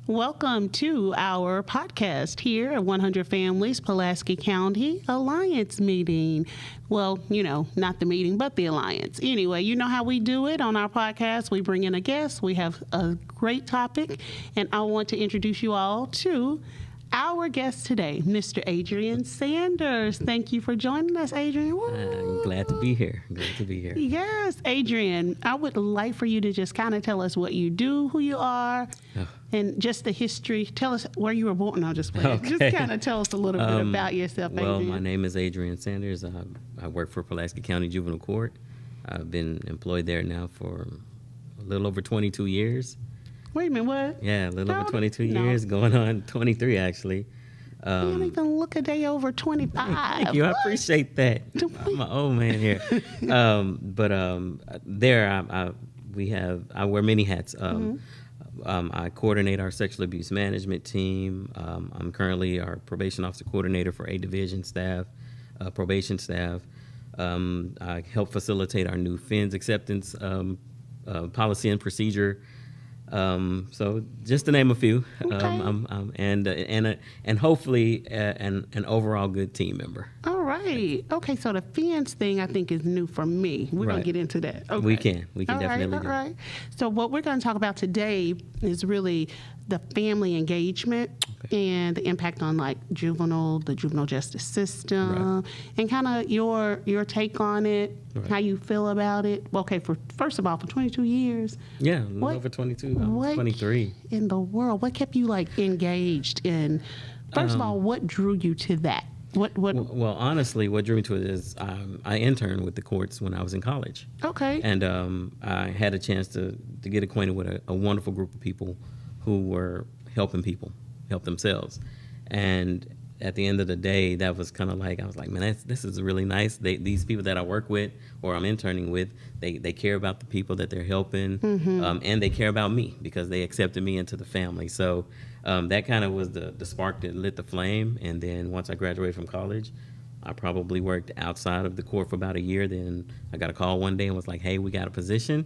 Welcome to our podcast here at 100 Families, Pulaski County Alliance meeting. Well, not the meeting, but the Alliance. Anyway, you know how we do it on our podcast. We bring in a guest. We have a great topic, and I want to introduce you all to our guest today, Mr. Adrian Sanders. Thank you for joining us, Adrian. I'm glad to be here. Yes, Adrian, I would like for you to just kind of tell us what you do, who you are, and just the history. Tell us where you were born. No, just Okay. Just kind of tell us a little bit about yourself, Adrian. Well, my name is Adrian Sanders. I work for Pulaski County Juvenile Court. I've been employed there now for a little over 22 years. Wait a minute, what? Yeah, a little over 22 years, going on 23 actually. You don't even look a day over 25. Thank you. I appreciate that. I'm an old man here. I wear many hats. I coordinate our sexual abuse management team. I'm currently our probation officer coordinator for A division staff, probation staff. I help facilitate our new FINS acceptance policy and procedure. So just to name a few, Okay. and hopefully an overall good team member. All right. Okay, so the fence thing I think is new for me. We're going to get into that. Okay. We can definitely do. All right. So what we're going to talk about today is really the family engagement and the impact on the juvenile justice system, and kind of your take on it, how you feel about it. Okay, first of all, for 22 years. Yeah, a little over 22. I'm 23. In the world, what kept you engaged in? First of all, what drew you to that? Well, honestly, what drew me to it is I interned with the courts when I was in college. Okay. And I had a chance to get acquainted with a wonderful group of people who were helping people help themselves. And at the end of the day, that was kind of I was like, man, this is really nice. These people that I work with or I'm interning with, they care about the people that they're helping, and they care about me because they accepted me into the family. So that kind of was the spark that lit the flame. And then once I graduated from college, I probably worked outside of the court for about a year. Then I got a call one day and was like, hey, we got a position.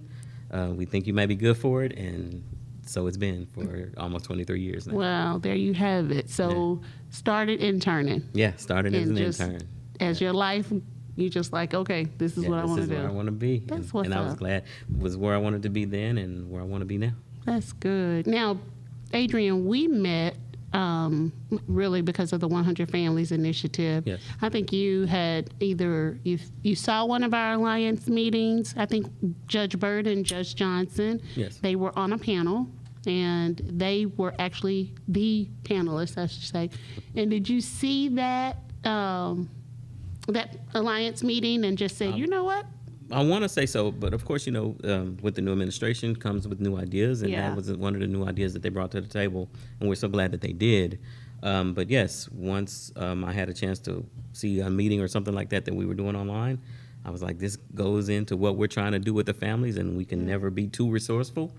We think you might be good for it. And so it's been for almost 23 years now. Well, there you have it. So started interning. Yeah, started as an intern. As your life, you just okay, this is what I want to do. This is where I want to be. That's what's and I was up. glad it was where I wanted to be then and where I want to be now. That's good. Now, Adrian, we met really because of the 100 Families Initiative. Yes. I think you had you saw one of our Alliance meetings. I think Judge Bird and Judge Johnson. Yes. They were on a panel, and they were actually the panelists, I should say. And did you see that that Alliance meeting and just say, you know what? I want to say so, but of course, with the new administration comes with new ideas, and that was one of the new ideas that they brought to the table, and we're so glad that they did. But yes, once I had a chance to see a meeting or something like that we were doing online, I was like, this goes into what we're trying to do with the families, and we can never be too resourceful.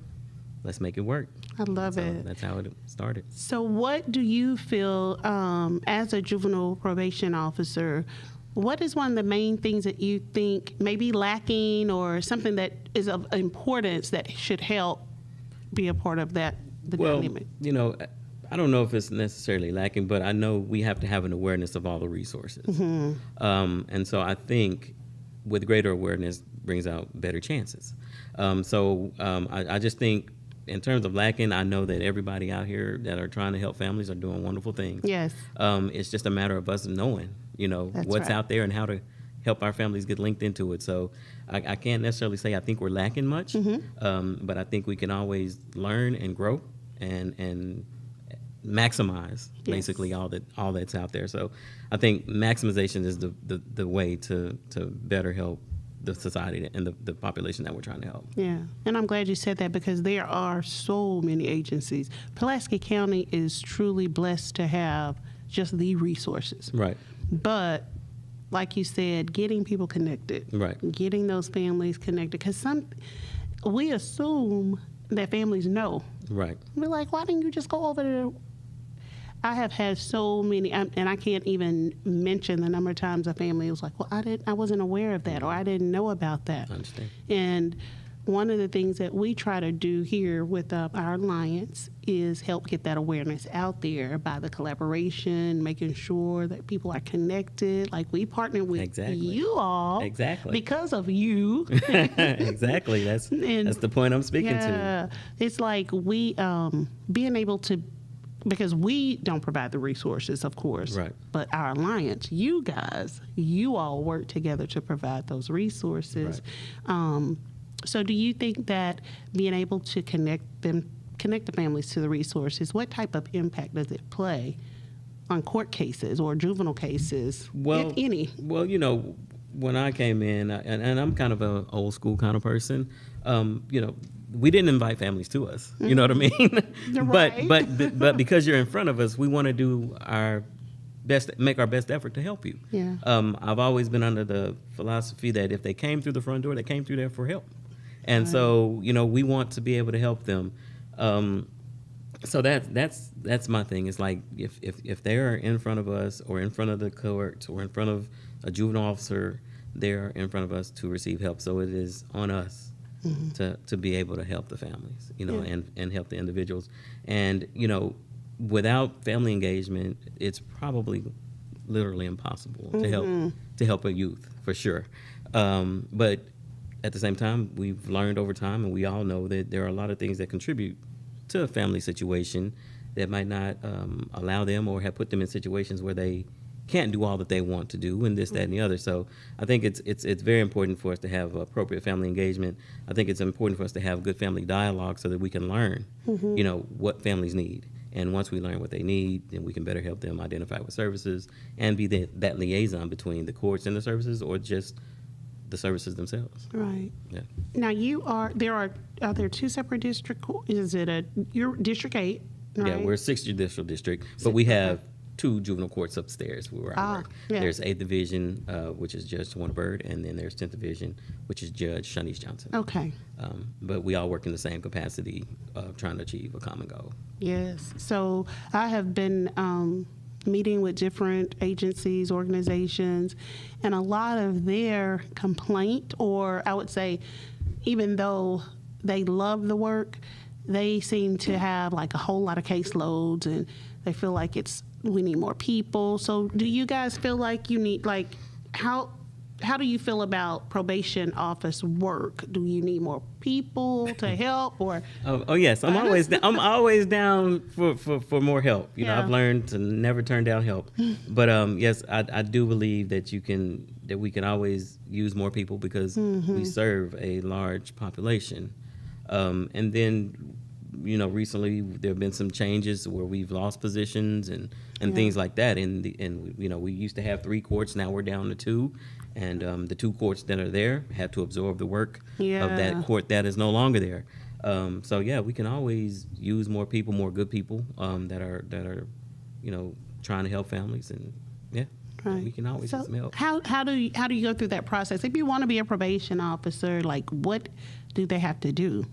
Let's make it work. I love it. That's how it started. So what do you feel as a juvenile probation officer, what is one of the main things that you think may be lacking or something that is of importance that should help be a part of the dynamic? I don't know if it's necessarily lacking, but I know we have to have an awareness of all the resources. And so I think with greater awareness brings out better chances. I just think in terms of lacking, I know that everybody out here that are trying to help families are doing wonderful things. Yes. It's just a matter of us knowing, what's out there and how to help our families get linked into it. So I can't necessarily say I think we're lacking much, but I think we can always learn and grow and maximize basically all that's out there. So I think maximization is the way to better help the society and the population that we're trying to help. Yeah, and I'm glad you said that because there are so many agencies. Pulaski County is truly blessed to have just the resources. Right. But like you said, getting people connected. Right. Getting those families connected. Because we assume that families know. Right. We're like, why didn't you just go over there? I have had so many, and I can't even mention the number of times a family was like, well, I wasn't aware of that, or I didn't know about that. I understand. And one of the things that we try to do here with our alliance is help get that awareness out there by the collaboration, making sure that people are connected. Like we partner with you all because of you. Exactly. That's the point I'm speaking to. It's like we being able to, because we don't provide the resources, of course, right. But our alliance, you guys, you all work together to provide those resources. Right. So do you think that being able to connect the families to the resources, what type of impact does it play on court cases or juvenile cases, if any? Well, when I came in, and I'm kind of an old school kind of person, we didn't invite families to us. You know what I mean? Right. but because you're in front of us, we want to do our best, make our best effort to help you. Yeah. I've always been under the philosophy that if they came through the front door, they came through there for help. And so, we want to be able to help them. So that's my thing. It's like if they're in front of us or in front of the court or in front of a juvenile officer, they're in front of us to receive help. So it is on us to be able to help the families, and help the individuals. And, without family engagement, it's probably literally impossible to help a youth, for sure. But at the same time, we've learned over time, and we all know that there are a lot of things that contribute to a family situation that might not allow them or have put them in situations where they can't do all that they want to do, and this, that, and the other. So I think it's very important for us to have appropriate family engagement. I think it's important for us to have good family dialogue so that we can learn, what families need. And once we learn what they need, then we can better help them identify with services and be that liaison between the courts and the services, or just the services themselves. Right. Yeah. Now are there two separate district courts? Is it you're District 8, right? Yeah, we're a 6th Judicial District, but we have 2 juvenile courts upstairs where I work. Yeah. There's 8th Division, which is Judge Tawana Bird, and then there's 10th Division, which is Judge Shanice Johnson. Okay. But we all work in the same capacity, trying to achieve a common goal. Yes. So I have been meeting with different agencies, organizations, and a lot of their complaint, or I would say, even though they love the work, they seem to have like a whole lot of caseloads, and they feel like we need more people. So do you guys feel like you need, like, how do you feel about probation office work? Do you need more people to help, or? Oh yes, I'm always down for more help. I've learned to never turn down help. But yes, I do believe that we can always use more people because we serve a large population. And then, recently there have been some changes where we've lost positions and things like that. And we used to have 3 courts, now we're down to 2. And the 2 courts that are there have to absorb the work of that court that is no longer there. So yeah, we can always use more people, more good people that are trying to help families, and we can always use some help. How do you go through that process? If you want to be a probation officer, like, what do they have to do?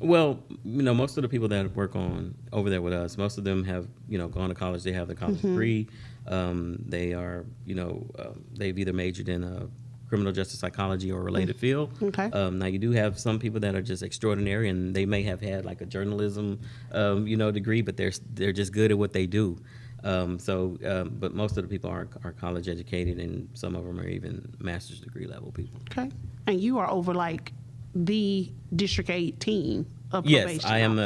Well, most of the people that work over there with us, most of them have, gone to college. They have the college degree. They are, they've either majored in criminal justice psychology or a related field. Okay. Now, you do have some people that are just extraordinary, and they may have had like a journalism, degree, but they're just good at what they do. But most of the people are college educated, and some of them are even master's degree level people. Okay. And you are over like the District 8 team of probation. Yes, I am.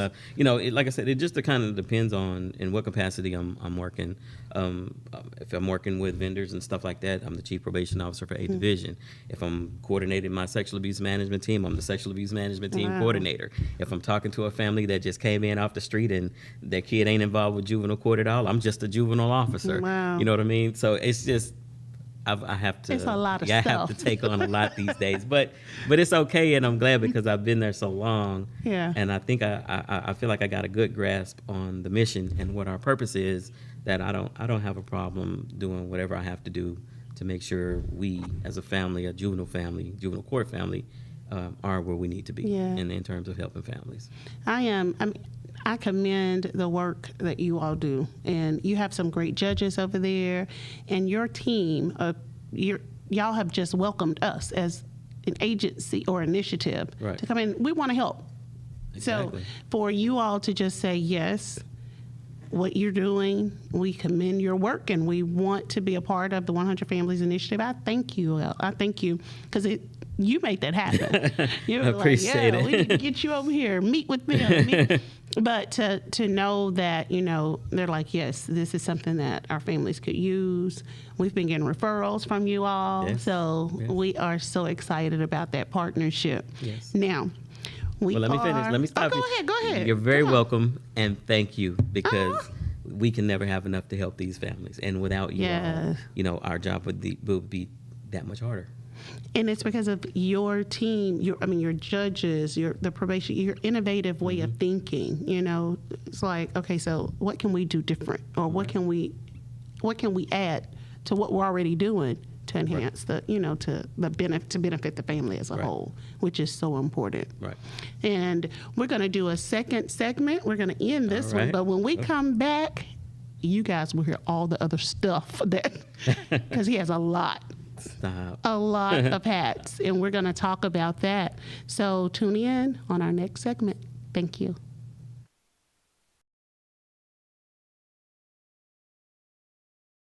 Like I said, it just kind of depends on in what capacity I'm working. If I'm working with vendors and stuff like that, I'm the chief probation officer for 8th Division. If I'm coordinating my sexual abuse management team, I'm the sexual abuse management team coordinator. If I'm talking to a family that just came in off the street and their kid ain't involved with juvenile court at all, I'm just a juvenile officer. Wow. You know what I mean? So it's just, I have to. It's a lot of stuff. I have to take on a lot these days, but it's okay, and I'm glad because I've been there so long. Yeah. And I think I feel like I got a good grasp on the mission and what our purpose is. That I don't have a problem doing whatever I have to do to make sure we, as a family, a juvenile court family, are where we need to be in terms of helping families. I commend the work that you all do, and you have some great judges over there, and your team, y'all have just welcomed us as an agency or initiative Right. to come in. We want to help. Exactly. So for you all to just say, yes, what you're doing, we commend your work, and we want to be a part of the 100 Families Initiative. I thank you. I thank you because you made that happen. You were appreciate it. We need to get you over here, meet with them. But to know that, they're like, yes, this is something that our families could use. We've been getting referrals from you all. Yes. So Yes. we are so excited about that partnership. Yes. Now, Well, let me finish. Let me stop you. Go ahead. You're very Come on. welcome, and thank you, because we can never have enough to help these families. And without you all, our job would be that much harder. And it's because of your team, your judges, the probation, your innovative way of thinking. It's like, okay, so what can we do different, or what can we add to what we're already doing to enhance to benefit the family as a whole, which is so important. Right. And we're going to do a second segment. We're going to end this one, but when we come back, you guys will hear all the other stuff because he has a lot of hats, and we're going to talk about that. So tune in on our next segment. Thank you.